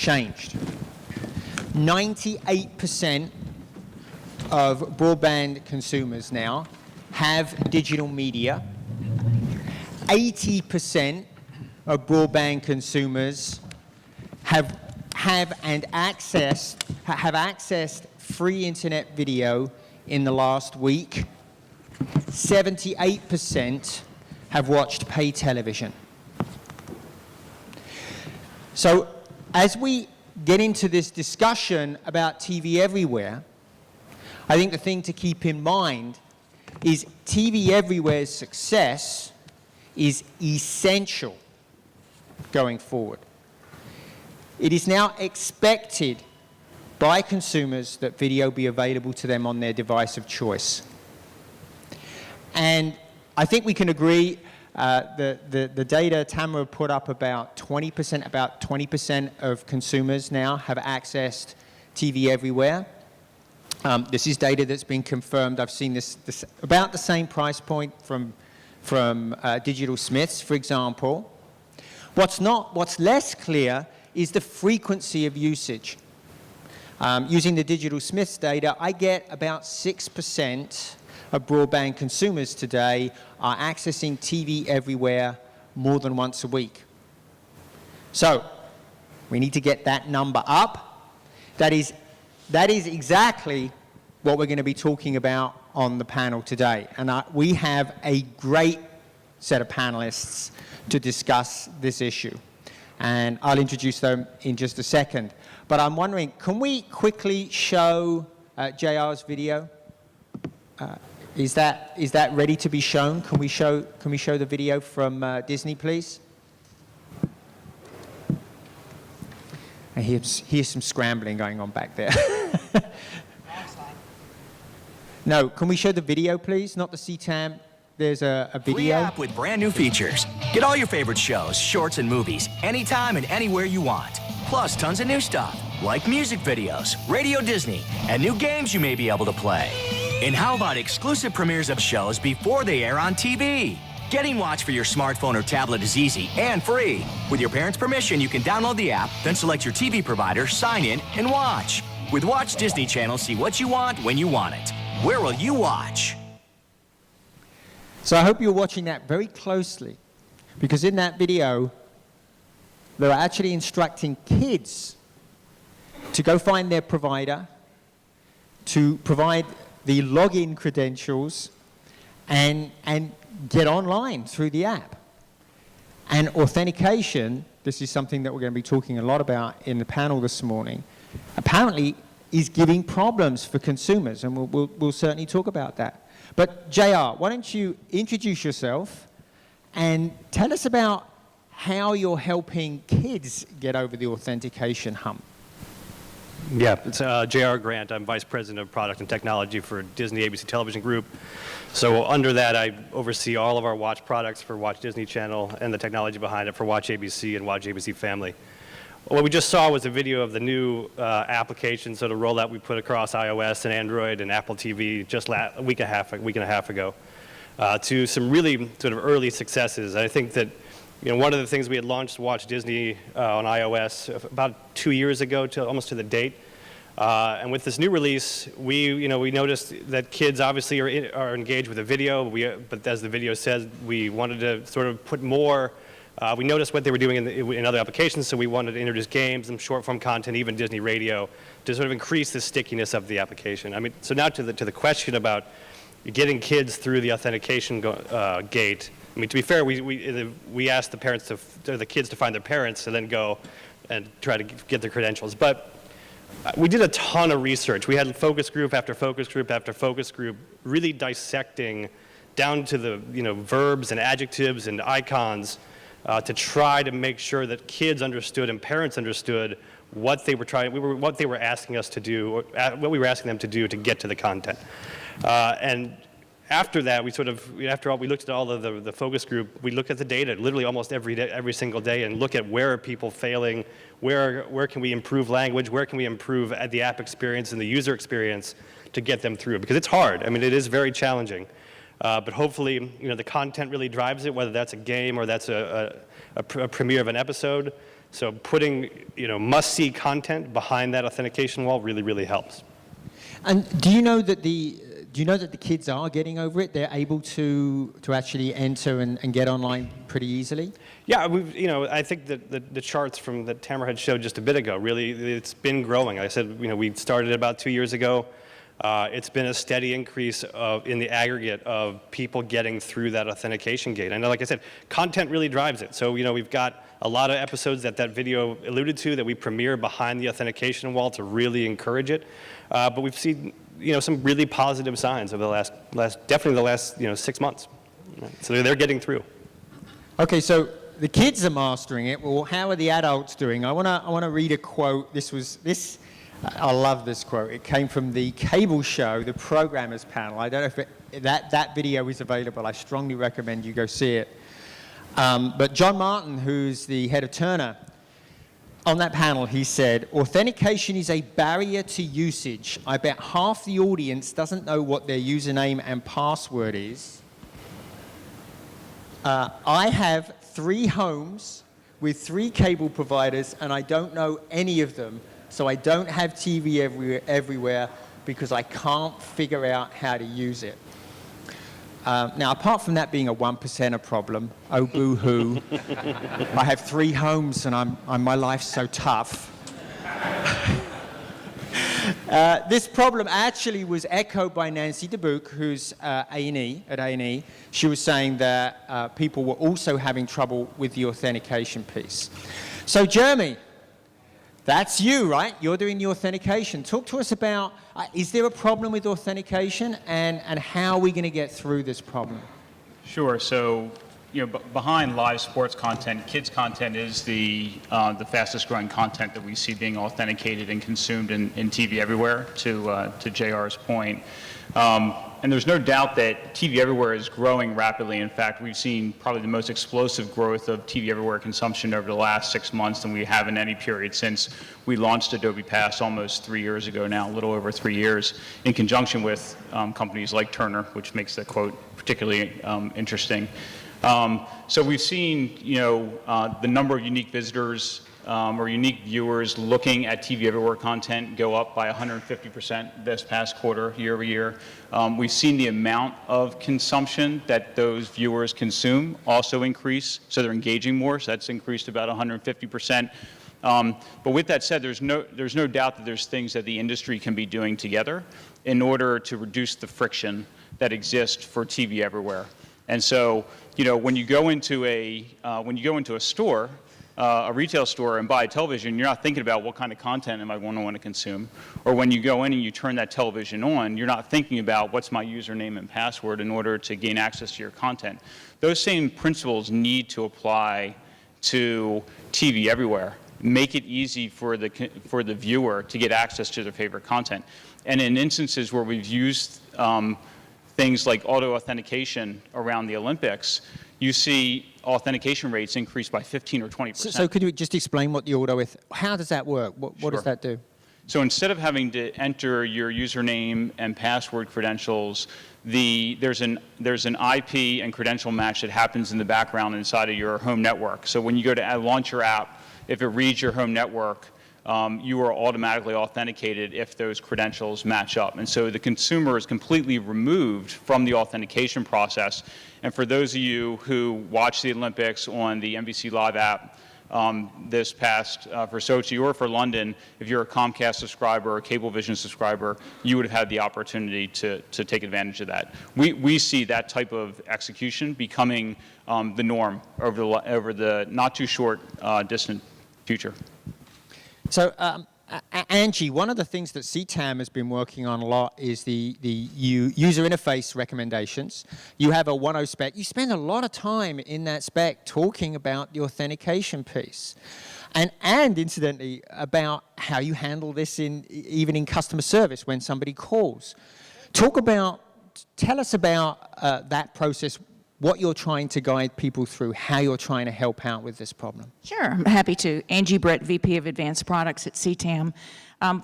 changed. 98% of broadband consumers now have digital media. 80% of broadband consumers have accessed free internet video in the last week. 78% have watched pay television. So as we get into this discussion about TV everywhere, I think the thing to keep in mind is TV everywhere's success is essential going forward. It is now expected by consumers that video be available to them on their device of choice. And I think we can agree the data Tamara put up about 20% of consumers now have accessed TV everywhere. This is data that's been confirmed. I've seen this about the same price point from Digital Smiths, for example. What's less clear is the frequency of usage. Using the Digital Smiths data, I get about 6% of broadband consumers today are accessing TV everywhere more than once a week. So we need to get that number up. That is exactly what we're going to be talking about on the panel today. And we have a great set of panelists to discuss this issue. And I'll introduce them in just a second. But I'm wondering, can we quickly show JR's video? Is that ready to be shown? Can we show the video from Disney, please? I hear some scrambling going on back there. No, can we show the video, please? Not the CTAM. There's a video. Free app with brand new features. Get all your favorite shows, shorts, and movies anytime and anywhere you want. Plus tons of new stuff like music videos, Radio Disney, and new games you may be able to play. And how about exclusive premieres of shows before they air on TV? Getting Watch for your smartphone or tablet is easy and free. With your parents' permission, you can download the app, then select your TV provider, sign in, and watch. With Watch Disney Channel, see what you want when you want it. Where will you watch? So I hope you're watching that very closely, because in that video, they're actually instructing kids to go find their provider, to provide the login credentials, and get online through the app. And authentication, this is something that we're going to be talking a lot about in the panel this morning, apparently is giving problems for consumers, and we'll certainly talk about that. But JR, why don't you introduce yourself and tell us about how you're helping kids get over the authentication hump. Yeah, it's J.R. Grant. I'm Vice President of Product and Technology for Disney ABC Television Group. So under that, I oversee all of our Watch products for Watch Disney Channel and the technology behind it for Watch ABC and Watch ABC Family. What we just saw was a video of the new application, so the rollout we put across iOS and Android and Apple TV just a week and a half ago, to some really sort of early successes. I think that one of the things we had launched Watch Disney on iOS about 2 years ago, almost to the date. And with this new release, we noticed that kids obviously are engaged with the video, but as the video says, we wanted to sort of put more. We noticed what they were doing in other applications, so we wanted to introduce games and short-form content, even Disney Radio, to sort of increase the stickiness of the application. I mean, so now to the question about getting kids through the authentication gate. I mean, to be fair, we asked the parents the kids to find their parents and then go and try to get their credentials. But we did a ton of research. We had focus group after focus group after focus group, really dissecting down to the verbs and adjectives and icons to try to make sure that kids understood and parents understood what they were asking us to do, what we were asking them to do to get to the content. And after that, we looked at all of the focus group. We looked at the data literally almost every day, every single day, and look at where are people failing, where can we improve language, where can we improve the app experience and the user experience to get them through, because it's hard. I mean, it is very challenging. But hopefully, the content really drives it, whether that's a game or that's a premiere of an episode. So putting, must-see content behind that authentication wall really, really helps. And do you know that the kids are getting over it? They're able to actually enter and get online pretty easily? Yeah, I think that the charts from that Tamara had showed just a bit ago, really, it's been growing. I said, we started about 2 years ago. It's been a steady increase in the aggregate of people getting through that authentication gate. And like I said, content really drives it. So, we've got a lot of episodes that video alluded to that we premiere behind the authentication wall to really encourage it. But we've seen, some really positive signs over definitely the last 6 months. So they're getting through. Okay, so the kids are mastering it. Well, how are the adults doing? I want to read a quote. I love this quote. It came from the cable show, the Programmers Panel. I don't know if that video is available. I strongly recommend you go see it. But John Martin, who's the head of Turner, on that panel, he said, authentication is a barrier to usage. I bet half the audience doesn't know what their username and password is. I have 3 homes with 3 cable providers, and I don't know any of them. So I don't have TV everywhere because I can't figure out how to use it. Now, apart from that being a 1%er problem, oh boo-hoo, I have 3 homes and my life's so tough. This problem actually was echoed by Nancy DeBuc, who's A&E at A&E. She was saying that people were also having trouble with the authentication piece. So, Jeremy, that's you, right? You're doing the authentication. Talk to us about, is there a problem with authentication, and how are we going to get through this problem? Sure. So, behind live sports content, kids content is the fastest growing content that we see being authenticated and consumed in TV everywhere, to JR's point. And there's no doubt that TV everywhere is growing rapidly. In fact, we've seen probably the most explosive growth of TV everywhere consumption over the last 6 months than we have in any period since we launched Adobe Pass almost 3 years ago now, a little over 3 years, in conjunction with companies like Turner, which makes the quote particularly interesting. So we've seen, the number of unique visitors or unique viewers looking at TV Everywhere content go up by 150% this past quarter, year over year. We've seen the amount of consumption that those viewers consume also increase, so they're engaging more, so that's increased about 150%. But with that said, there's no doubt that there's things that the industry can be doing together in order to reduce the friction that exists for TV Everywhere. And so, when you go into a store, a retail store, and buy a television, you're not thinking about what kind of content am I going to want to consume. Or when you go in and you turn that television on, you're not thinking about what's my username and password in order to gain access to your content. Those same principles need to apply to TV Everywhere. Make it easy for the viewer to get access to their favorite content. And in instances where we've used things like auto authentication around the Olympics, you see authentication rates increase by 15 or 20%. So could you just explain what the how does that work? What does that do? So instead of having to enter your username and password credentials, there's an IP and credential match that happens in the background inside of your home network. So when you go to launch your app, if it reads your home network, you are automatically authenticated if those credentials match up. And so the consumer is completely removed from the authentication process. And for those of you who watch the Olympics on the NBC Live app this past for Sochi or for London, if you're a Comcast subscriber or a Cablevision subscriber, you would have had the opportunity to take advantage of that. We see that type of execution becoming the norm over the not too short distant future. So, Angie, one of the things that CTAM has been working on a lot is the user interface recommendations. You have a 1.0 spec. You spend a lot of time in that spec talking about the authentication piece. And incidentally, about how you handle this even in customer service when somebody calls. Tell us about that process, what you're trying to guide people through, how you're trying to help out with this problem. Sure, I'm happy to. Angie, Britt, VP of Advanced Products at CTAM.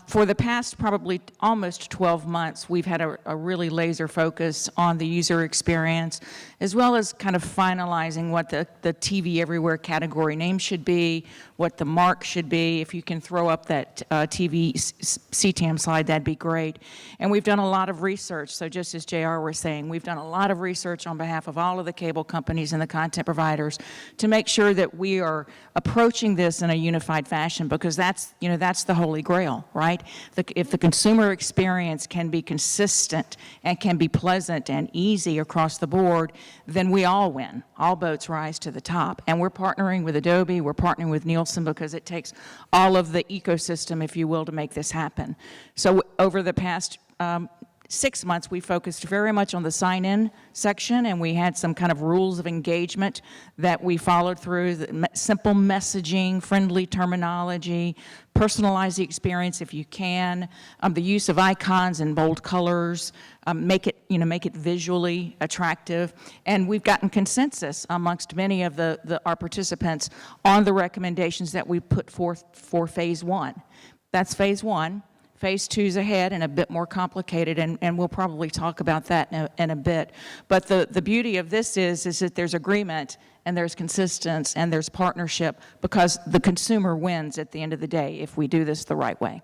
For the past probably almost 12 months, we've had a really laser focus on the user experience, as well as kind of finalizing what the TV Everywhere category name should be, what the mark should be. If you can throw up that TV CTAM slide, that'd be great. And we've done a lot of research. So just as JR was saying, we've done a lot of research on behalf of all of the cable companies and the content providers to make sure that we are approaching this in a unified fashion, because that's the holy grail, right? If the consumer experience can be consistent and can be pleasant and easy across the board, then we all win. All boats rise to the top. And we're partnering with Adobe, we're partnering with Nielsen, because it takes all of the ecosystem, if you will, to make this happen. So over the past 6 months, we focused very much on the sign-in section, and we had some kind of rules of engagement that we followed through, simple messaging, friendly terminology, personalize the experience if you can, the use of icons in bold colors, make it visually attractive. And we've gotten consensus amongst many of our participants on the recommendations that we put forth for phase 1. That's phase 1. Phase 2's ahead and a bit more complicated, and we'll probably talk about that in a bit. But the beauty of this is that there's agreement and there's consistency and there's partnership, because the consumer wins at the end of the day if we do this the right way.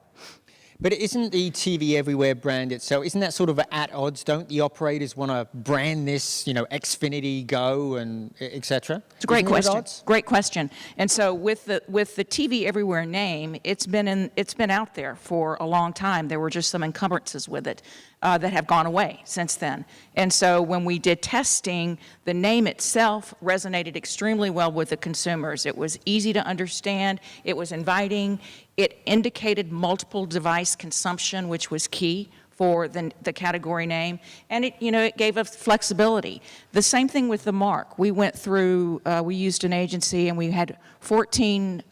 But isn't the TV Everywhere brand itself, isn't that sort of at odds? Don't the operators want to brand this, Xfinity Go and et cetera? It's a great question. Great question. And so with the TV Everywhere name, it's been out there for a long time. There were just some encumbrances with it that have gone away since then. And so when we did testing, the name itself resonated extremely well with the consumers. It was easy to understand. It was inviting. It indicated multiple device consumption, which was key for the category name, and it gave us flexibility. The same thing with the mark. We went through, we used an agency, and we had 14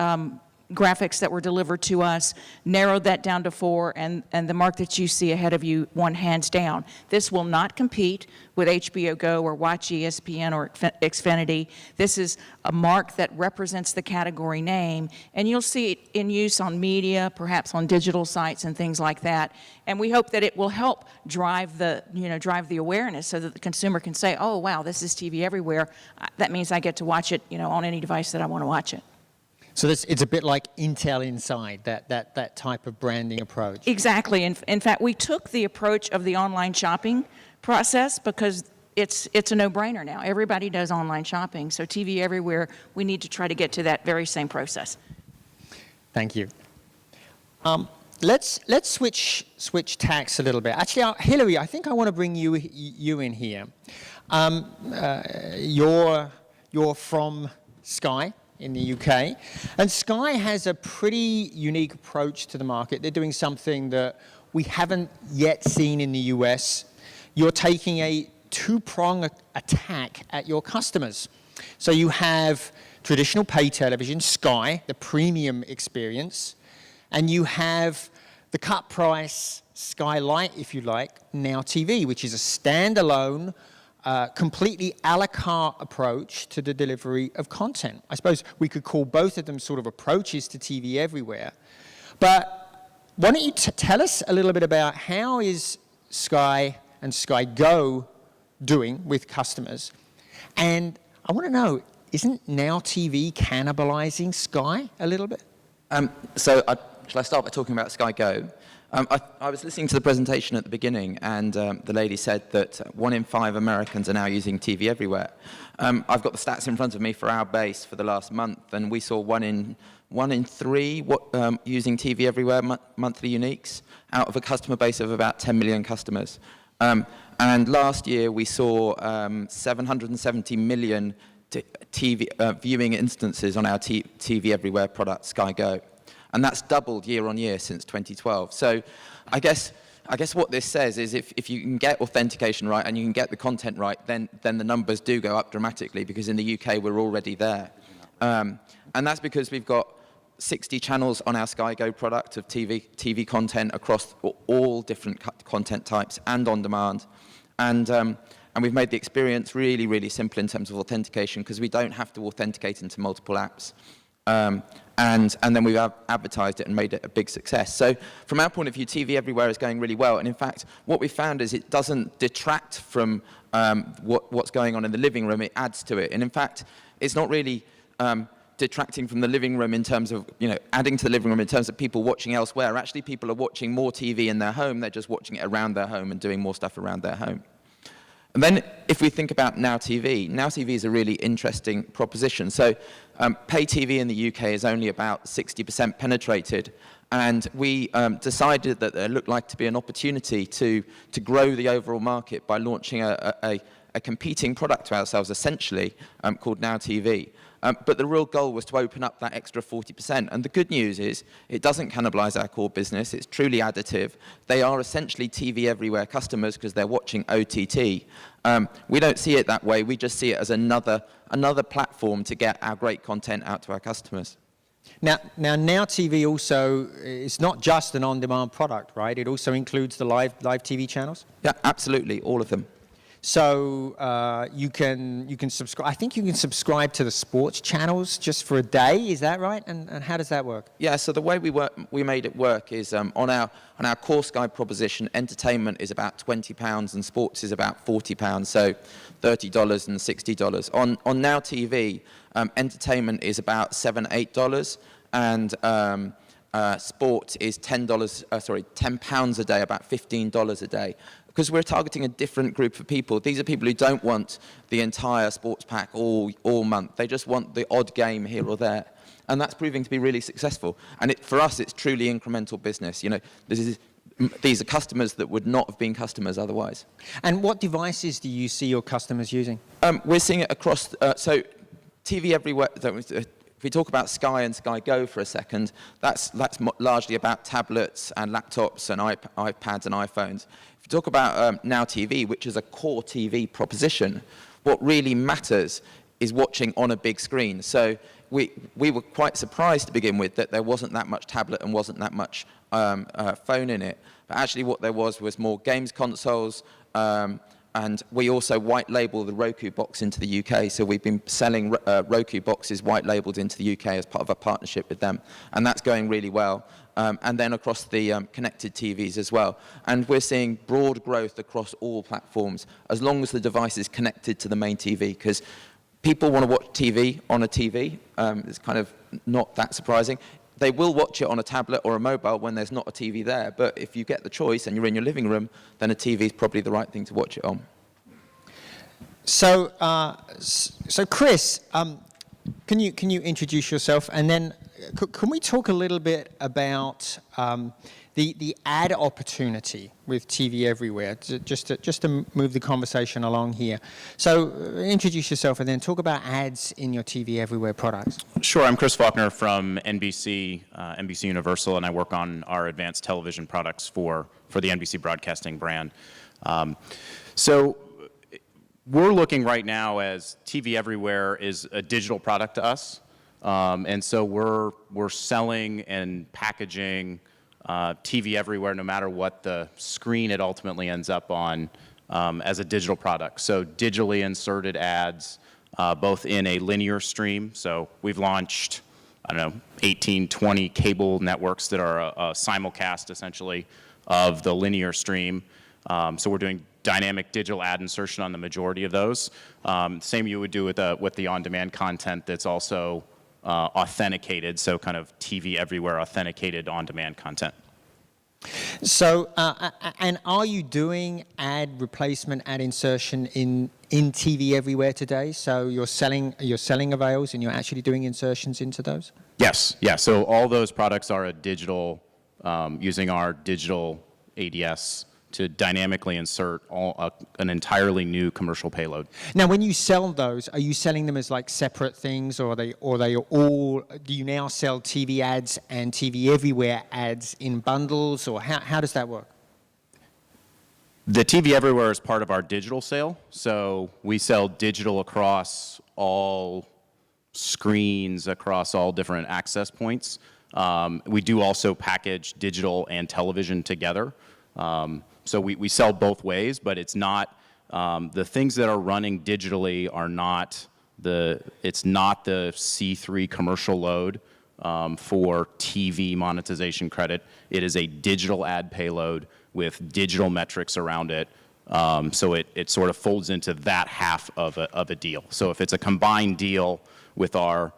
graphics that were delivered to us, narrowed that down to 4, and the mark that you see ahead of you won hands down. This will not compete with HBO Go or Watch ESPN or Xfinity. This is a mark that represents the category name, and you'll see it in use on media, perhaps on digital sites and things like that. And we hope that it will help drive the awareness, so that the consumer can say, oh, wow, this is TV Everywhere. That means I get to watch it, on any device that I want to watch it. So it's a bit like Intel Inside, that type of branding approach. Exactly. In fact, we took the approach of the online shopping process because it's a no-brainer now. Everybody does online shopping. So TV Everywhere, we need to try to get to that very same process. Thank you. Let's switch tacks a little bit. Actually, Hilary, I think I want to bring you in here. You're from Sky in the UK, and Sky has a pretty unique approach to the market. They're doing something that we haven't yet seen in the US. You're taking a two-prong attack at your customers. So you have traditional pay television, Sky, the premium experience, and you have the cut price Sky Lite, if you like, Now TV, which is a standalone, completely a la carte approach to the delivery of content. I suppose we could call both of them sort of approaches to TV Everywhere. But why don't you tell us a little bit about how is Sky and Sky Go doing with customers? And I want to know, isn't Now TV cannibalizing Sky a little bit? Shall I start by talking about Sky Go? I was listening to the presentation at the beginning, and the lady said that 1 in 5 Americans are now using TV Everywhere. I've got the stats in front of me for our base for the last month, and we saw 1 in 3 using TV Everywhere monthly uniques out of a customer base of about 10 million customers. And last year we saw 770 million TV viewing instances on our TV Everywhere product, Sky Go. And that's doubled year on year since 2012. So I guess what this says is if you can get authentication right and you can get the content right, then the numbers do go up dramatically, because in the UK we're already there. And that's because we've got 60 channels on our Sky Go product of TV content across all different content types and on demand. And we've made the experience really, really simple in terms of authentication, because we don't have to authenticate into multiple apps. and then we've advertised it and made it a big success. So from our point of view, TV Everywhere is going really well. And in fact, what we found is it doesn't detract from what's going on in the living room. It adds to it. And in fact, it's not really detracting from the living room in terms of, adding to the living room in terms of people watching elsewhere. Actually, people are watching more TV in their home. They're just watching it around their home and doing more stuff around their home. And then if we think about Now TV is a really interesting proposition. So pay TV in the UK is only about 60% penetrated. And we decided that there looked like to be an opportunity to grow the overall market by launching a competing product to ourselves, essentially, called Now TV. But the real goal was to open up that extra 40%. And the good news is it doesn't cannibalize our core business. It's truly additive. They are essentially TV Everywhere customers because they're watching OTT. We don't see it that way. We just see it as another platform to get our great content out to our customers. Now TV also is not just an on-demand product, right? It also includes the live TV channels? Yeah, absolutely, all of them. So you can subscribe. I think you can subscribe to the sports channels just for a day. Is that right? And how does that work? Yeah. So the way we made it work is on our core Sky proposition, entertainment is about £20 and sports is about £40. So $30 and $60. On Now TV, entertainment is about $7-8 and sport is £10 a day, about $15 a day. Because we're targeting a different group of people. These are people who don't want the entire sports pack all month. They just want the odd game here or there. And that's proving to be really successful. And for us, it's truly incremental business. These are customers that would not have been customers otherwise. And what devices do you see your customers using? We're seeing it across, so TV Everywhere, if we talk about Sky and Sky Go for a second, that's largely about tablets and laptops and iPads and iPhones. If you talk about Now TV, which is a core TV proposition, what really matters is watching on a big screen. So we were quite surprised to begin with that there wasn't that much tablet and wasn't that much phone in it. But actually what there was more games consoles, and we also white label the Roku box into the UK. So we've been selling Roku boxes white labeled into the UK as part of a partnership with them. And that's going really well. And then across the connected TVs as well. And we're seeing broad growth across all platforms as long as the device is connected to the main TV. Because people want to watch TV on a TV. It's kind of not that surprising. They will watch it on a tablet or a mobile when there's not a TV there. But if you get the choice and you're in your living room, then a TV is probably the right thing to watch it on. So, Chris, can you introduce yourself, and then can we talk a little bit about the ad opportunity with TV Everywhere, just to move the conversation along here. So introduce yourself and then talk about ads in your TV Everywhere products. Sure, I'm Chris Falkner from NBCUniversal, and I work on our advanced television products for the NBC Broadcasting brand. So we're looking right now as TV Everywhere is a digital product to us, and so we're selling and packaging TV Everywhere, no matter what the screen it ultimately ends up on, as a digital product. So digitally inserted ads, both in a linear stream. So we've launched, 18, 20 cable networks that are a simulcast, essentially, of the linear stream. So we're doing dynamic digital ad insertion on the majority of those. Same you would do with the on-demand content that's also authenticated, so kind of TV Everywhere authenticated on-demand content. So, and are you doing ad replacement, ad insertion in TV Everywhere today? So you're selling avails and you're actually doing insertions into those? Yes, yeah. So all those products are a digital, using our digital ADS to dynamically insert an entirely new commercial payload. Now, when you sell those, are you selling them as like separate things, or are they all? Do you now sell TV ads and TV Everywhere ads in bundles, or how does that work? The TV Everywhere is part of our digital sale, so we sell digital across all screens, across all different access points. We do also package digital and television together. So we sell both ways, but it's not, the things that are running digitally are not it's not the C3 commercial load. for TV monetization credit. It is a digital ad payload with digital metrics around it. So it sort of folds into that half of a deal. So if it's a combined deal with our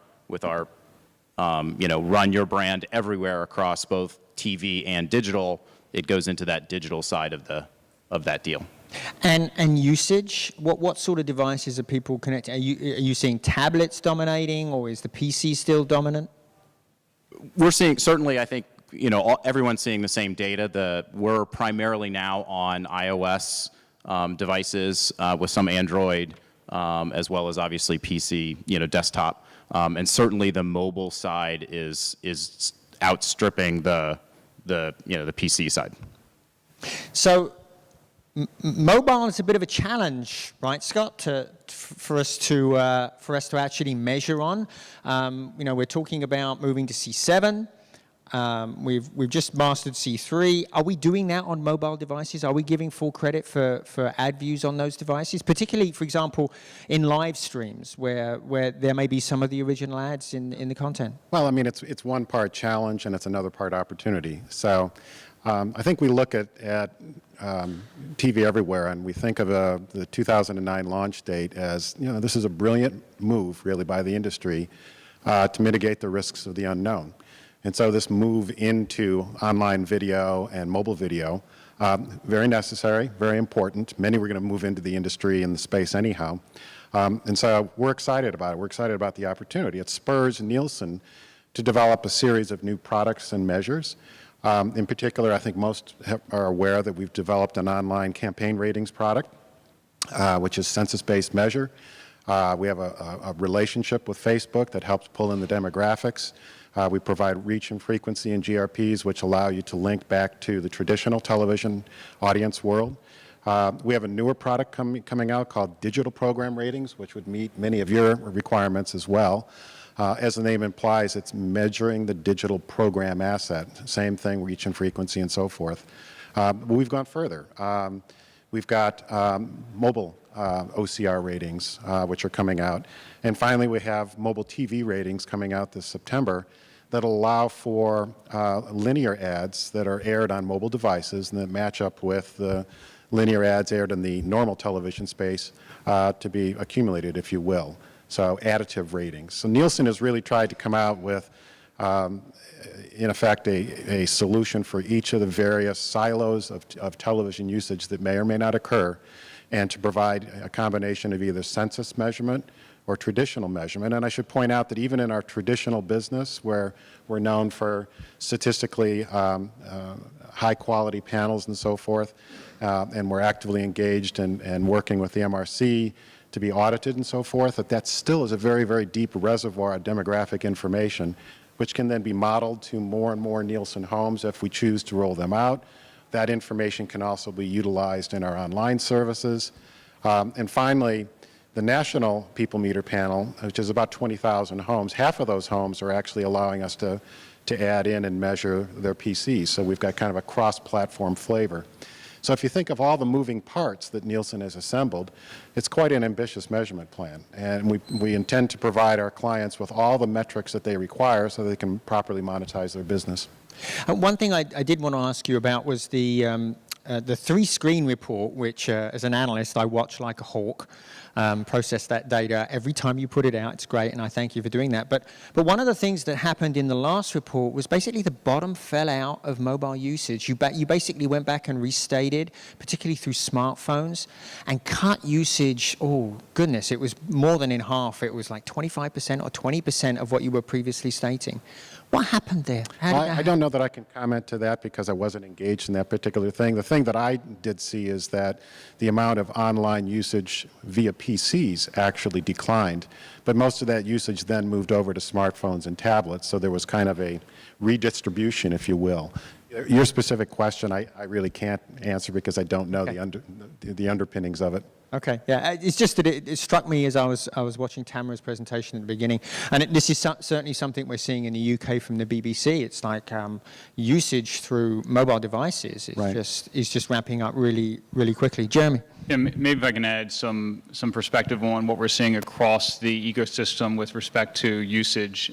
run your brand everywhere across both TV and digital, it goes into that digital side of that deal. And usage, what sort of devices are people connecting? Are you seeing tablets dominating, or is the PC still dominant? We're seeing, certainly, I think, everyone's seeing the same data. We're primarily now on iOS devices with some Android, as well as obviously PC, desktop. And certainly the mobile side is outstripping the PC side. So mobile is a bit of a challenge, right, Scott, for us to actually measure on. We're talking about moving to C7. We've just mastered C3. Are we doing that on mobile devices? Are we giving full credit for ad views on those devices, particularly, for example, in live streams where there may be some of the original ads in the content? Well, I mean, it's one part challenge and it's another part opportunity. So I think we look at TV everywhere, and we think of the 2009 launch date as, this is a brilliant move, really, by the industry to mitigate the risks of the unknown. And so this move into online video and mobile video, very necessary, very important. Many were going to move into the industry in the space anyhow. And so we're excited about it. We're excited about the opportunity. It spurs Nielsen to develop a series of new products and measures. In particular, I think most are aware that we've developed an online campaign ratings product, which is census-based measure. We have a relationship with Facebook that helps pull in the demographics. We provide reach and frequency and GRPs, which allow you to link back to the traditional television audience world. We have a newer product coming out called Digital Program Ratings, which would meet many of your requirements as well. As the name implies, it's measuring the digital program asset. Same thing, reach and frequency and so forth. But we've gone further. We've got mobile OCR ratings, which are coming out. And finally, we have mobile TV ratings coming out this September that allow for linear ads that are aired on mobile devices and that match up with the linear ads aired in the normal television space to be accumulated, if you will. So additive ratings. So Nielsen has really tried to come out with, in effect, a solution for each of the various silos of television usage that may or may not occur, and to provide a combination of either census measurement or traditional measurement. And I should point out that even in our traditional business, where we're known for statistically high-quality panels and so forth, and we're actively engaged and working with the MRC to be audited and so forth, that still is a very, very deep reservoir of demographic information, which can then be modeled to more and more Nielsen homes if we choose to roll them out. That information can also be utilized in our online services. And finally, the National People Meter Panel, which is about 20,000 homes, half of those homes are actually allowing us to add in and measure their PCs. So we've got kind of a cross-platform flavor. So if you think of all the moving parts that Nielsen has assembled, it's quite an ambitious measurement plan. And we intend to provide our clients with all the metrics that they require so they can properly monetize their business. One thing I did want to ask you about was the 3-screen report, which as an analyst I watch like a hawk, process that data every time you put it out. It's great, and I thank you for doing that. But one of the things that happened in the last report was basically the bottom fell out of mobile usage. You basically went back and restated, particularly through smartphones, and cut usage. Oh goodness, it was more than in half. It was like 25% or 20% of what you were previously stating. What happened there? I don't know that I can comment to that because I wasn't engaged in that particular thing. The thing that I did see is that the amount of online usage via PCs actually declined, but most of that usage then moved over to smartphones and tablets, so there was kind of a redistribution, if you will. Your specific question, I really can't answer because I don't know the underpinnings of it. Okay, yeah, it's just that it struck me as I was watching Tamara's presentation at the beginning, and this is certainly something we're seeing in the UK from the BBC. It's like usage through mobile devices is just ramping up really, really quickly. Jeremy? Yeah, maybe if I can add some perspective on what we're seeing across the ecosystem with respect to usage.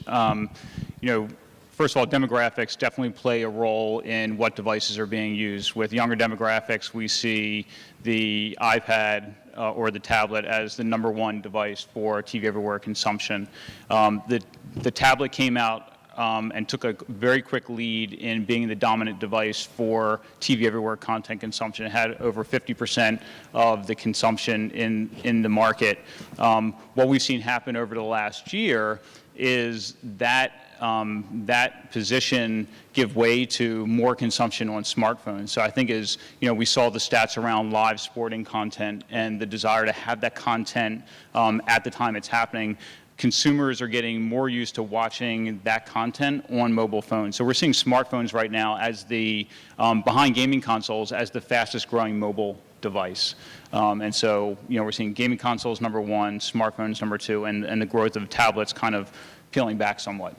First of all, demographics definitely play a role in what devices are being used. With younger demographics, we see the iPad or the tablet as the #1 device for TV Everywhere consumption. The tablet came out and took a very quick lead in being the dominant device for TV Everywhere content consumption. It had over 50% of the consumption in the market. What we've seen happen over the last year is that that position give way to more consumption on smartphones. So I think as we saw the stats around live sporting content and the desire to have that content at the time it's happening, consumers are getting more used to watching that content on mobile phones. So we're seeing smartphones right now as the, behind gaming consoles, as the fastest growing mobile device. And so, we're seeing gaming consoles #1, smartphones #2, and the growth of tablets kind of peeling back somewhat.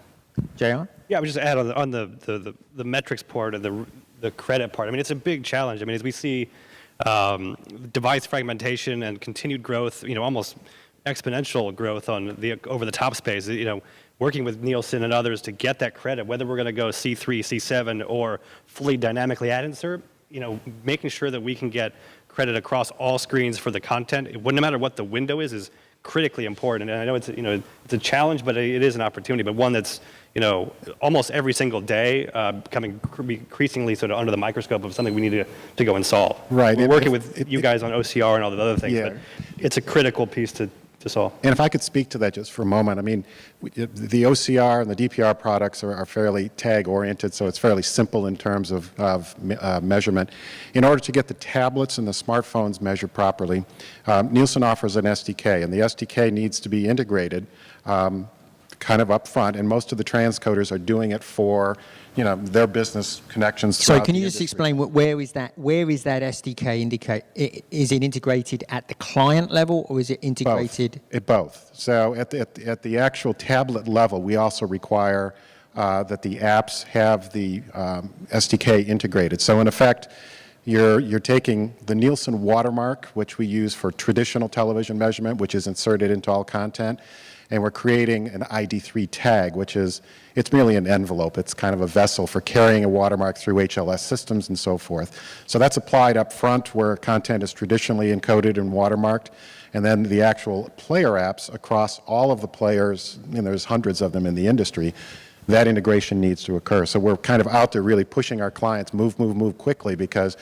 JR? Yeah, I would just add on the metrics part and the credit part. I mean, it's a big challenge. I mean, as we see device fragmentation and continued growth, almost exponential growth on the over-the-top space, working with Nielsen and others to get that credit, whether we're going to go C3, C7, or fully dynamically add insert, making sure that we can get credit across all screens for the content, no matter what the window is critically important. And I know it's a challenge, but it is an opportunity, but one that's almost every single day becoming increasingly sort of under the microscope of something we need to go and solve. Right. We're working with you guys on OCR and all the other things, but it's a critical piece to solve. And if I could speak to that just for a moment, I mean, the OCR and the DPR products are fairly tag-oriented, so it's fairly simple in terms of measurement. In order to get the tablets and the smartphones measured properly, Nielsen offers an SDK, and the SDK needs to be integrated kind of up front, and most of the transcoders are doing it for their business connections. So can you just explain where is that SDK indicate? Is it integrated at the client level, or is it integrated? Both. So at the actual tablet level, we also require that the apps have the SDK integrated. So in effect, you're taking the Nielsen watermark, which we use for traditional television measurement, which is inserted into all content, and we're creating an ID3 tag, it's merely an envelope. It's kind of a vessel for carrying a watermark through HLS systems and so forth. So that's applied up front where content is traditionally encoded and watermarked, and then the actual player apps across all of the players, there's hundreds of them in the industry, that integration needs to occur. So we're kind of out there really pushing our clients, move quickly, because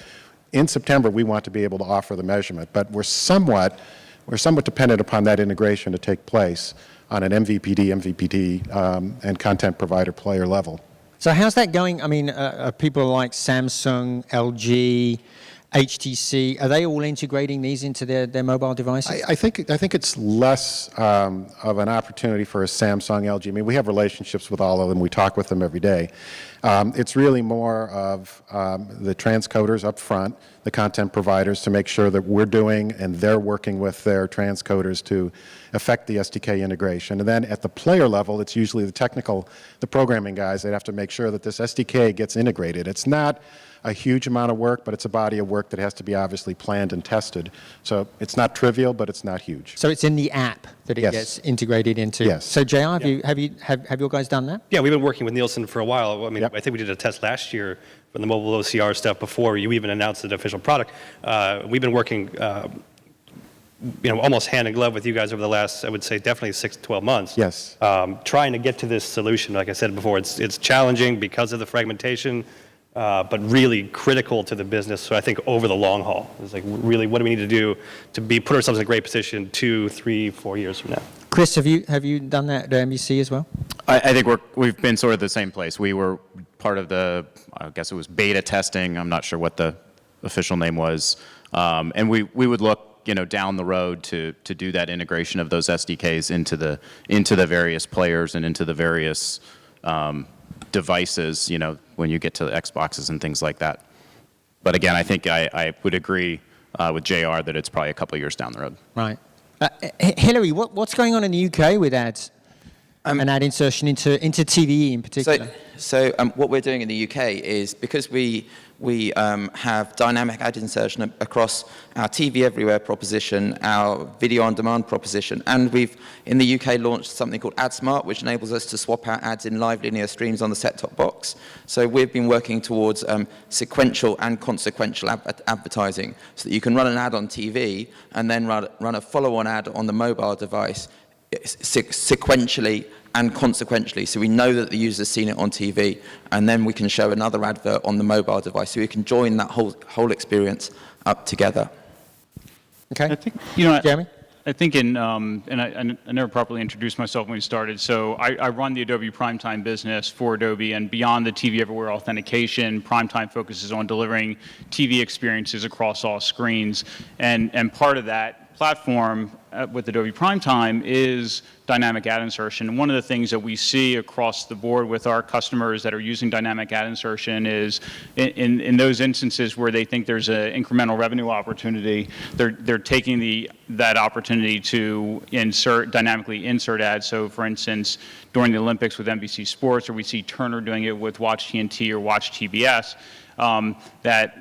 in September we want to be able to offer the measurement, but we're somewhat dependent upon that integration to take place on an MVPD, and content provider player level. So how's that going? I mean, people like Samsung, LG, HTC, are they all integrating these into their mobile devices? I think it's less of an opportunity for a Samsung, LG. I mean, we have relationships with all of them. We talk with them every day. It's really more of the transcoders up front, the content providers, to make sure that we're doing and they're working with their transcoders to affect the SDK integration. And then at the player level, it's usually the programming guys that have to make sure that this SDK gets integrated. It's not a huge amount of work, but it's a body of work that has to be obviously planned and tested. So it's not trivial, but it's not huge. So it's in the app that it gets integrated into. Yes. So JR, have you guys done that? Yeah, we've been working with Nielsen for a while. I mean, I think we did a test last year for the mobile OCR stuff before you even announced the official product. We've been working almost hand in glove with you guys over the last, I would say, definitely 6 to 12 months. Yes. Trying to get to this solution. Like I said before, it's challenging because of the fragmentation, but really critical to the business. So I think over the long haul, it's like really, what do we need to do to put ourselves in a great position 2, 3, 4 years from now? Chris, have you done that at NBC as well? I think we've been sort of the same place. We were part of the, I guess it was beta testing. I'm not sure what the official name was. And we would look down the road to do that integration of those SDKs into the various players and into the various devices, when you get to the Xboxes and things like that. But again, I think I would agree with JR that it's probably a couple of years down the road. Right. Hilary, what's going on in the UK with ads and ad insertion into TVE in particular? So what we're doing in the UK is, because we have dynamic ad insertion across our TV Everywhere proposition, our video on demand proposition, and we've in the UK launched something called AdSmart, which enables us to swap out ads in live linear streams on the set-top box. So we've been working towards sequential and consequential advertising, so that you can run an ad on TV and then run a follow-on ad on the mobile device sequentially and consequentially, so we know that the user's seen it on TV, and then we can show another advert on the mobile device, so we can join that whole experience up together. Okay. I think, Jeremy? I think and I never properly introduced myself when we started, so I run the Adobe Primetime business for Adobe, and beyond the TV Everywhere authentication, Primetime focuses on delivering TV experiences across all screens, and part of that platform with Adobe Primetime is dynamic ad insertion. One of the things that we see across the board with our customers that are using dynamic ad insertion is in those instances where they think there's an incremental revenue opportunity, they're taking that opportunity to dynamically insert ads. So for instance, during the Olympics with NBC Sports, or we see Turner doing it with Watch TNT or Watch TBS, that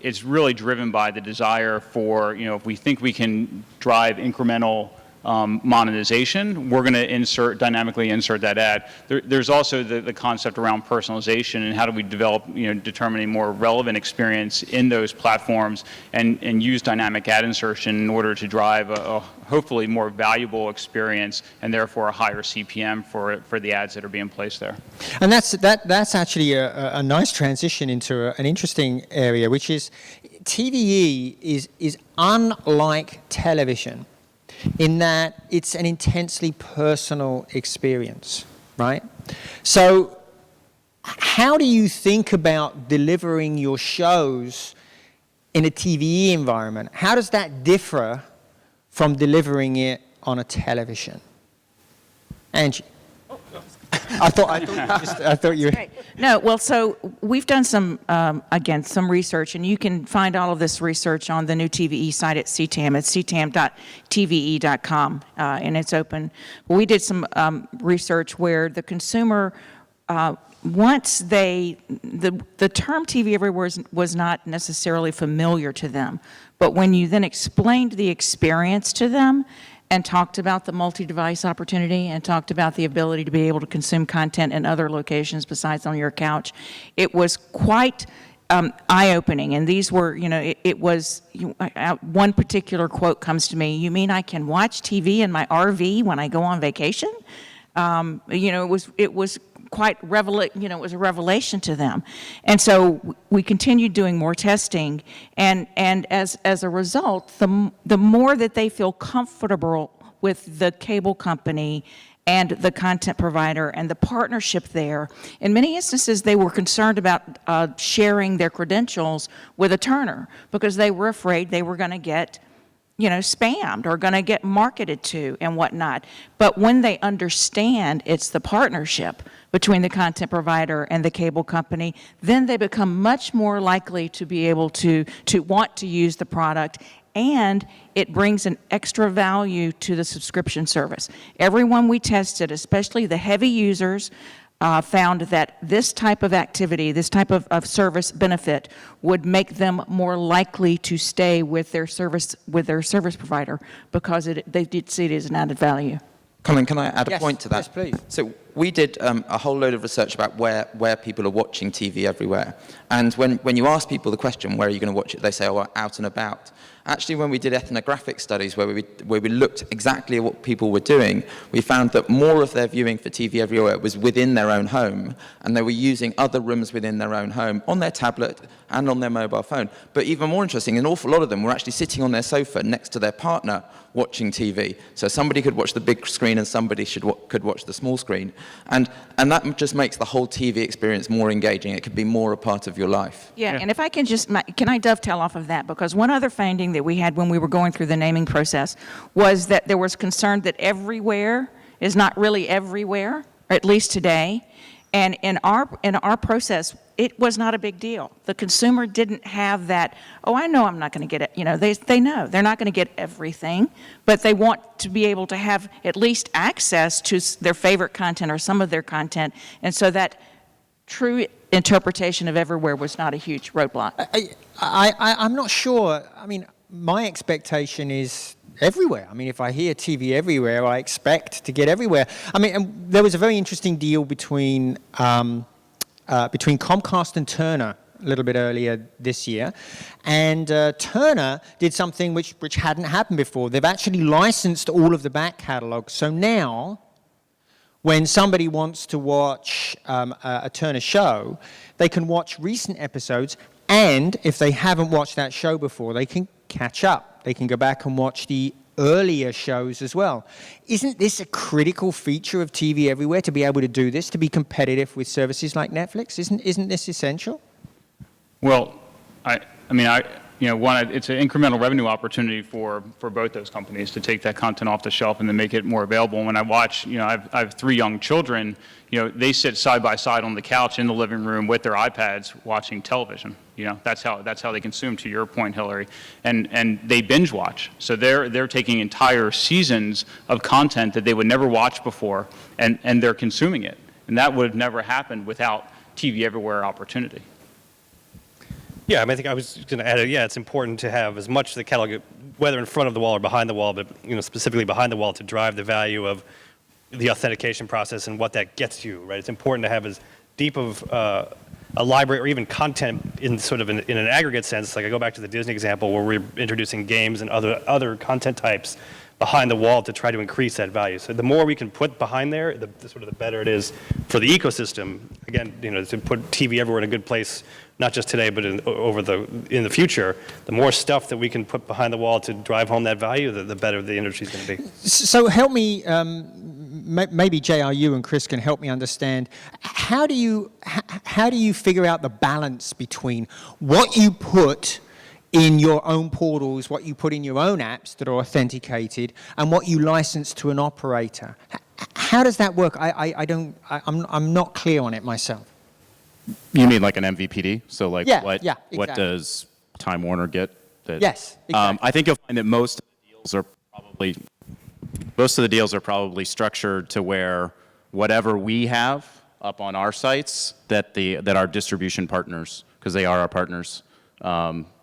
it's really driven by the desire for, if we think we can drive incremental monetization, we're going to dynamically insert that ad. There's also the concept around personalization and how do we develop, determine a more relevant experience in those platforms and use dynamic ad insertion in order to drive a hopefully more valuable experience and therefore a higher CPM for the ads that are being placed there. And that's actually a nice transition into an interesting area, which is TVE is unlike television in that it's an intensely personal experience, right? So how do you think about delivering your shows in a TVE environment? How does that differ from delivering it on a television? Angie. I thought you. Right. No, well, so we've done some research, and you can find all of this research on the new TVE site at CTAM. It's ctam.tve.com, and it's open. We did some research where the consumer, once the term TV Everywhere was not necessarily familiar to them, but when you then explained the experience to them, and talked about the multi-device opportunity and talked about the ability to be able to consume content in other locations besides on your couch, it was quite eye-opening. And these were, it was, one particular quote comes to me, "You mean I can watch TV in my RV when I go on vacation?" It was quite it was a revelation to them. And so we continued doing more testing, and as a result, the more that they feel comfortable with the cable company and the content provider and the partnership there. In many instances, they were concerned about sharing their credentials with a Turner because they were afraid they were going to get spammed or going to get marketed to and whatnot. But when they understand it's the partnership between the content provider and the cable company, then they become much more likely to be able to want to use the product, and it brings an extra value to the subscription service. Everyone we tested, especially the heavy users, found that this type of activity, this type of service benefit would make them more likely to stay with their service provider because they did see it as an added value. Colin, can I add a point to that? Yes, please. So we did a whole load of research about where people are watching TV everywhere. And when you ask people the question, where are you going to watch it, they say, oh, out and about. Actually, when we did ethnographic studies where we looked exactly at what people were doing, we found that more of their viewing for TV everywhere was within their own home, and they were using other rooms within their own home, on their tablet and on their mobile phone. But even more interesting, an awful lot of them were actually sitting on their sofa next to their partner watching TV. So somebody could watch the big screen and somebody could watch the small screen. And that just makes the whole TV experience more engaging. It could be more a part of your life. Yeah, and if I can can I dovetail off of that? Because one other finding that we had when we were going through the naming process was that there was concern that everywhere is not really everywhere, or at least today. And in our process, it was not a big deal. The consumer didn't have that, oh, I know I'm not going to get it. You know, they know they're not going to get everything, but they want to be able to have at least access to their favorite content or some of their content. And so that true interpretation of everywhere was not a huge roadblock. I'm not sure. I mean, my expectation is everywhere. I mean, if I hear TV everywhere, I expect to get everywhere. I mean, and there was a very interesting deal between Comcast and Turner a little bit earlier this year, and Turner did something which hadn't happened before. They've actually licensed all of the back catalog. So now, when somebody wants to watch a Turner show, they can watch recent episodes, and if they haven't watched that show before, they can catch up. They can go back and watch the earlier shows as well. Isn't this a critical feature of TV everywhere, to be able to do this, to be competitive with services like Netflix? Isn't this essential? Well, it's an incremental revenue opportunity for both those companies to take that content off the shelf and to make it more available. When I watch, I have 3 young children, they sit side by side on the couch in the living room with their iPads watching television. That's how they consume, to your point, Hilary. And they binge watch. So they're taking entire seasons of content that they would never watch before, and they're consuming it. And that would have never happened without TV everywhere opportunity. Yeah, I think I was going to add, it's important to have as much of the catalog, whether in front of the wall or behind the wall, but specifically behind the wall, to drive the value of the authentication process and what that gets you, right? It's important to have as deep of a library or even content in sort of in an aggregate sense. Like I go back to the Disney example where we're introducing games and other content types behind the wall to try to increase that value. So the more we can put behind there, the better it is for the ecosystem. Again, to put TV everywhere in a good place, not just today, but in the future. The more stuff that we can put behind the wall to drive home that value, the better the industry is going to be. So help me, maybe JR, you and Chris can help me understand. How do you figure out the balance between what you put in your own portals, what you put in your own apps that are authenticated, and what you license to an operator? How does that work? I'm not clear on it myself. You mean like an MVPD? So like exactly. What does Time Warner get? Yes, exactly. I think you'll find that most of the deals are probably structured to where whatever we have up on our sites that our distribution partners, because they are our partners,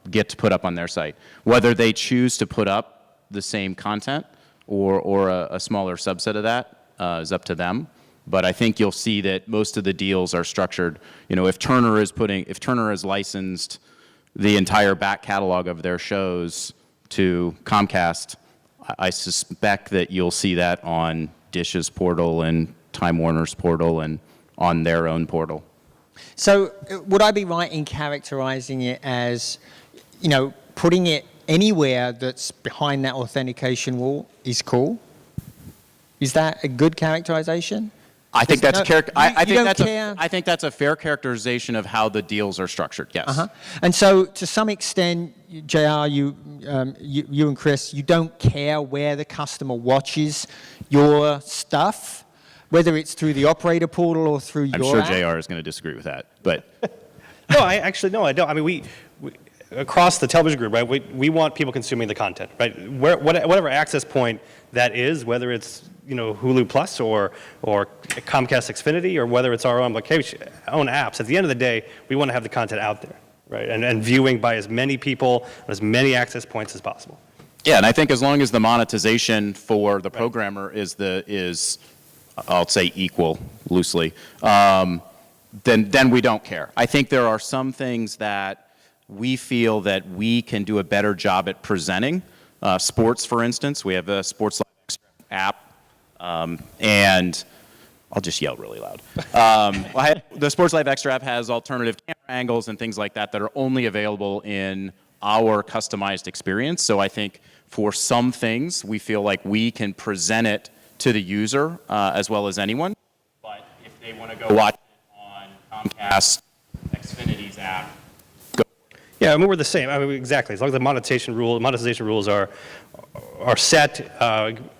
get to put up on their site. Whether they choose to put up the same content or a smaller subset of that is up to them. But I think you'll see that most of the deals are structured. If Turner has licensed the entire back catalog of their shows to Comcast, I suspect that you'll see that on Dish's portal and Time Warner's portal and on their own portal. So would I be right in characterizing it as, putting it anywhere that's behind that authentication wall is cool? Is that a good characterization? I think that's I think that's a fair characterization of how the deals are structured. Yes. Uh-huh. And so, to some extent, JR, you and Chris, you don't care where the customer watches your stuff, whether it's through the operator portal or through your I'm sure app? JR is going to disagree with that, but No, I don't. I mean, we across the television group, right? We want people consuming the content, right? Whatever access point that is, whether it's Hulu Plus or Comcast Xfinity, or whether it's our own apps. At the end of the day, we want to have the content out there, right? And viewing by as many people on as many access points as possible. yeah, and I think as long as the monetization for the programmer is I'll say equal loosely, then we don't care. I think there are some things that we feel that we can do a better job at presenting. Sports, for instance, we have a Sports Live Extra app, and I'll just yell really loud. The Sports Live Extra app has alternative camera angles and things like that that are only available in our customized experience. So I think for some things, we feel like we can present it to the user as well as anyone. But if they want to go watch it on Comcast Xfinity's app, go. Yeah, I mean, we're the same. I mean, exactly. As long as the monetization rules are set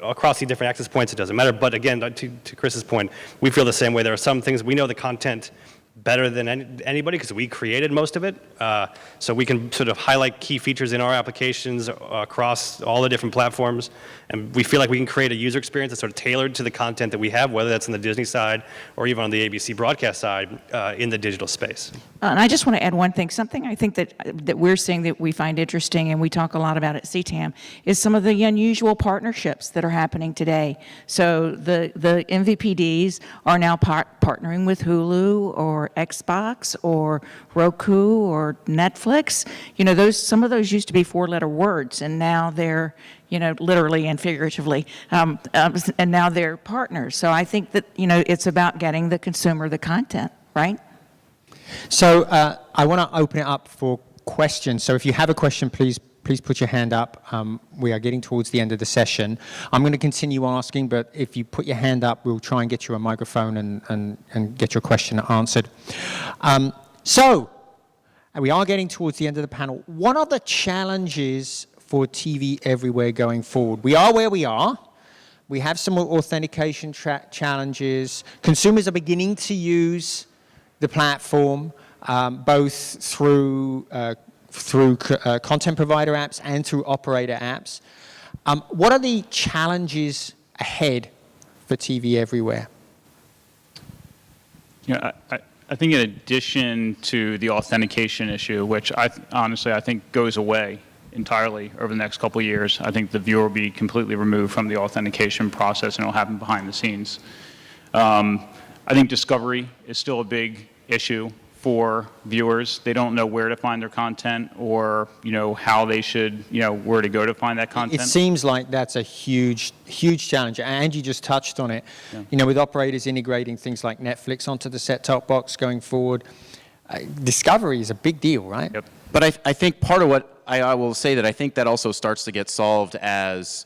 across the different access points, it doesn't matter. But again, to Chris's point, we feel the same way. There are some things we know the content better than anybody because we created most of it. So we can sort of highlight key features in our applications across all the different platforms. And we feel like we can create a user experience that's sort of tailored to the content that we have, whether that's on the Disney side or even on the ABC broadcast side in the digital space. And I just want to add one thing. Something I think that we're seeing that we find interesting, and we talk a lot about at CTAM, is some of the unusual partnerships that are happening today. So the MVPDs are now partnering with Hulu or Xbox or Roku or Netflix. You know, some of those used to be four-letter words, and now they're, you know, literally and figuratively, and now they're partners. So I think that, you know, it's about getting the consumer the content, right? So I want to open it up for questions. So if you have a question, please put your hand up. We are getting towards the end of the session. I'm going to continue asking, but if you put your hand up, we'll try and get you a microphone and get your question answered. So we are getting towards the end of the panel. What are the challenges for TV everywhere going forward? We are where we are. We have some authentication challenges. Consumers are beginning to use the platform, both through content provider apps and through operator apps. What are the challenges ahead for TV everywhere? Yeah, I think in addition to the authentication issue, which honestly I think goes away entirely over the next couple of years, I think the viewer will be completely removed from the authentication process and it'll happen behind the scenes. I think discovery is still a big issue for viewers. They don't know where to find their content or, you know, how they should, you know, where to go to find that content. It seems like that's a huge challenge. Angie just touched on it. Yeah. You know, with operators integrating things like Netflix onto the set-top box going forward, discovery is a big deal, right? Yep. But I think part of what I will say that I think that also starts to get solved as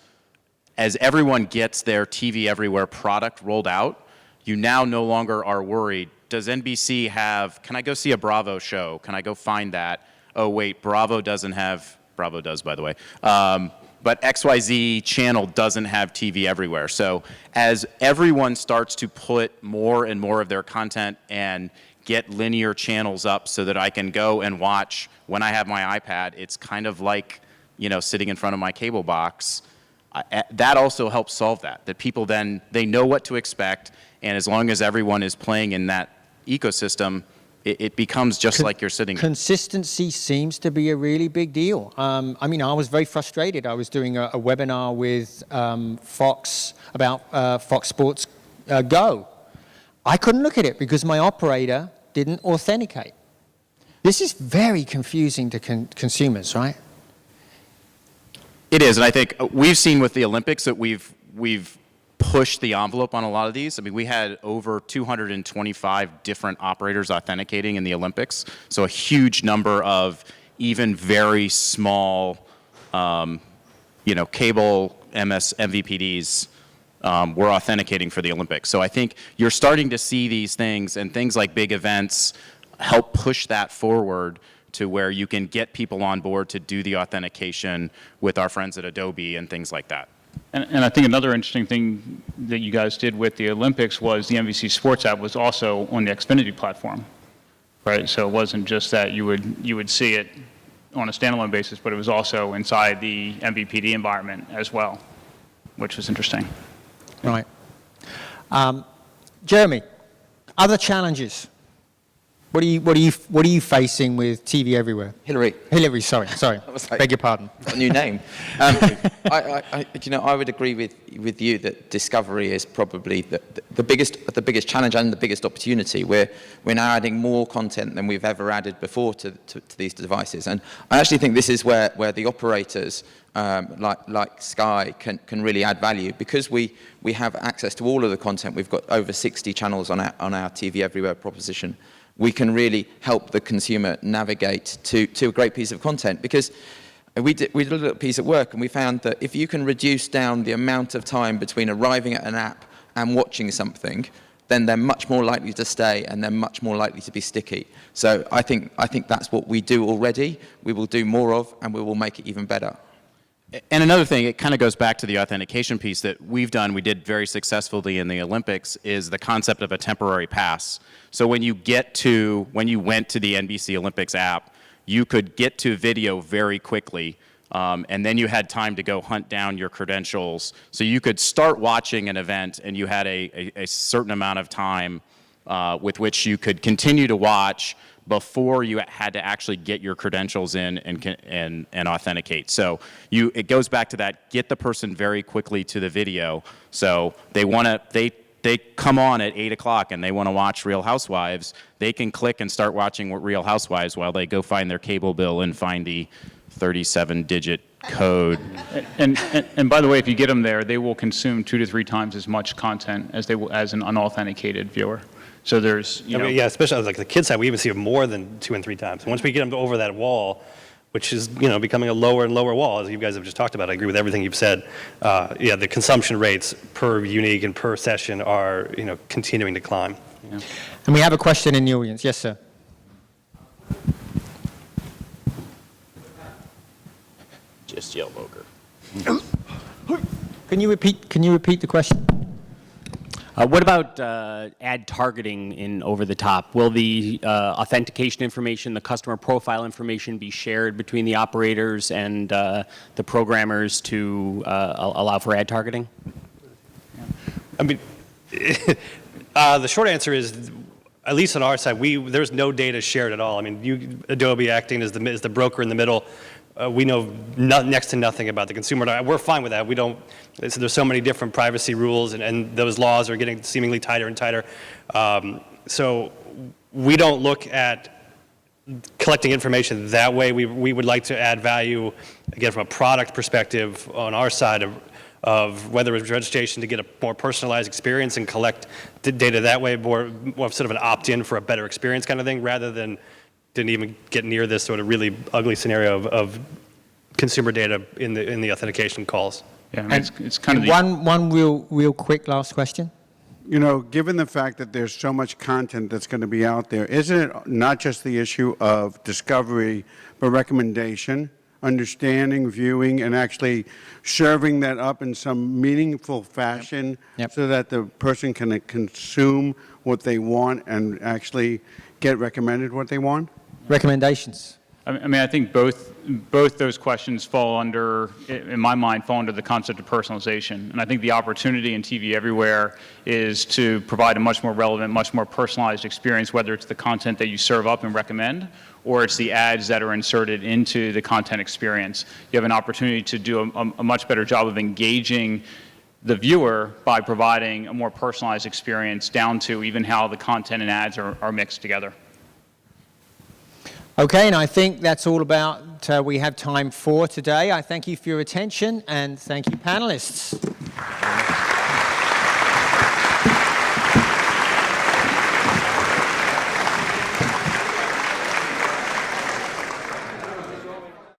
everyone gets their TV Everywhere product rolled out. You now no longer are worried, does NBC have, can I go see a Bravo show? Can I go find that? Oh, wait, Bravo doesn't have, Bravo does, by the way, but XYZ channel doesn't have TV Everywhere. So as everyone starts to put more and more of their content and get linear channels up so that I can go and watch when I have my iPad, it's kind of like, you know, sitting in front of my cable box. That also helps solve that people then, they know what to expect. And as long as everyone is playing in that ecosystem, it becomes just like you're sitting. Consistency seems to be a really big deal. I mean, I was very frustrated. I was doing a webinar with Fox about Fox Sports Go. I couldn't look at it because my operator didn't authenticate. This is very confusing to consumers, right? It is, and I think we've seen with the Olympics that we've pushed the envelope on a lot of these. I mean, we had over 225 different operators authenticating in the Olympics, so a huge number of even very small, you know, cable MVPDs were authenticating for the Olympics. So I think you're starting to see these things, and things like big events help push that forward to where you can get people on board to do the authentication with our friends at Adobe and things like that. And I think another interesting thing that you guys did with the Olympics was the NBC Sports app was also on the Xfinity platform, right? So it wasn't just that you would see it on a standalone basis, but it was also inside the MVPD environment as well, which was interesting. Right. Jeremy, other challenges? What are you facing with TV Everywhere? Hilary, sorry. Like, beg your pardon. A new name. You know, I would agree with you that discovery is probably the biggest challenge and the biggest opportunity. We're now adding more content than we've ever added before to these devices, and I actually think this is where the operators like Sky can really add value, because we have access to all of the content. We've got over 60 channels on our TV Everywhere proposition. We can really help the consumer navigate to a great piece of content, because we did a little piece at work and we found that if you can reduce down the amount of time between arriving at an app and watching something, then they're much more likely to stay and they're much more likely to be sticky. So I think that's what we do already, we will do more of, and we will make it even better. And another thing, it kind of goes back to the authentication piece that we did very successfully in the Olympics, is the concept of a temporary pass. So when you went to the NBC Olympics app, you could get to video very quickly, and then you had time to go hunt down your credentials. So you could start watching an event, and you had a certain amount of time with which you could continue to watch before you had to actually get your credentials in and authenticate. So it goes back to that, get the person very quickly to the video. So they come on at 8 o'clock and they want to watch Real Housewives, they can click and start watching Real Housewives while they go find their cable bill and find the 37-digit code. And by the way, if you get them there, they will consume 2 to 3 times as much content as they will as an unauthenticated viewer. So there's, I mean, yeah, especially like the kids side, we even see it more than 2 and 3 times. And once we get them over that wall, which is, becoming a lower and lower wall, as you guys have just talked about, I agree with everything you've said. Yeah, the consumption rates per unique and per session are, continuing to climb. Yeah. And we have a question in the audience. Yes, sir. Just yell Boker. Can you repeat the question? What about ad targeting in over the top? Will the authentication information, the customer profile information be shared between the operators and the programmers to allow for ad targeting? I mean, the short answer is, at least on our side, there's no data shared at all. I mean, Adobe acting as the broker in the middle, we know next to nothing about the consumer. We're fine with that. There's so many different privacy rules, and those laws are getting seemingly tighter and tighter. So we don't look at collecting information that way. We would like to add value, again, from a product perspective on our side of whether it's registration to get a more personalized experience and collect the data that way, more sort of an opt-in for a better experience kind of thing, rather than didn't even get near this sort of really ugly scenario of consumer data in the authentication calls. Yeah, I mean, it's kind of one real quick last question. Given the fact that there's so much content that's going to be out there, isn't it not just the issue of discovery, but recommendation, understanding, viewing, and actually serving that up in some meaningful fashion so that the person can consume what they want and actually get recommended what they want? Recommendations. I mean, I think both those questions fall under, in my mind, fall under the concept of personalization. And I think the opportunity in TV Everywhere is to provide a much more relevant, much more personalized experience, whether it's the content that you serve up and recommend, or it's the ads that are inserted into the content experience. You have an opportunity to do a much better job of engaging the viewer by providing a more personalized experience down to even how the content and ads are mixed together. Okay, and I think that's all about we have time for today. I thank you for your attention, and thank you, panelists.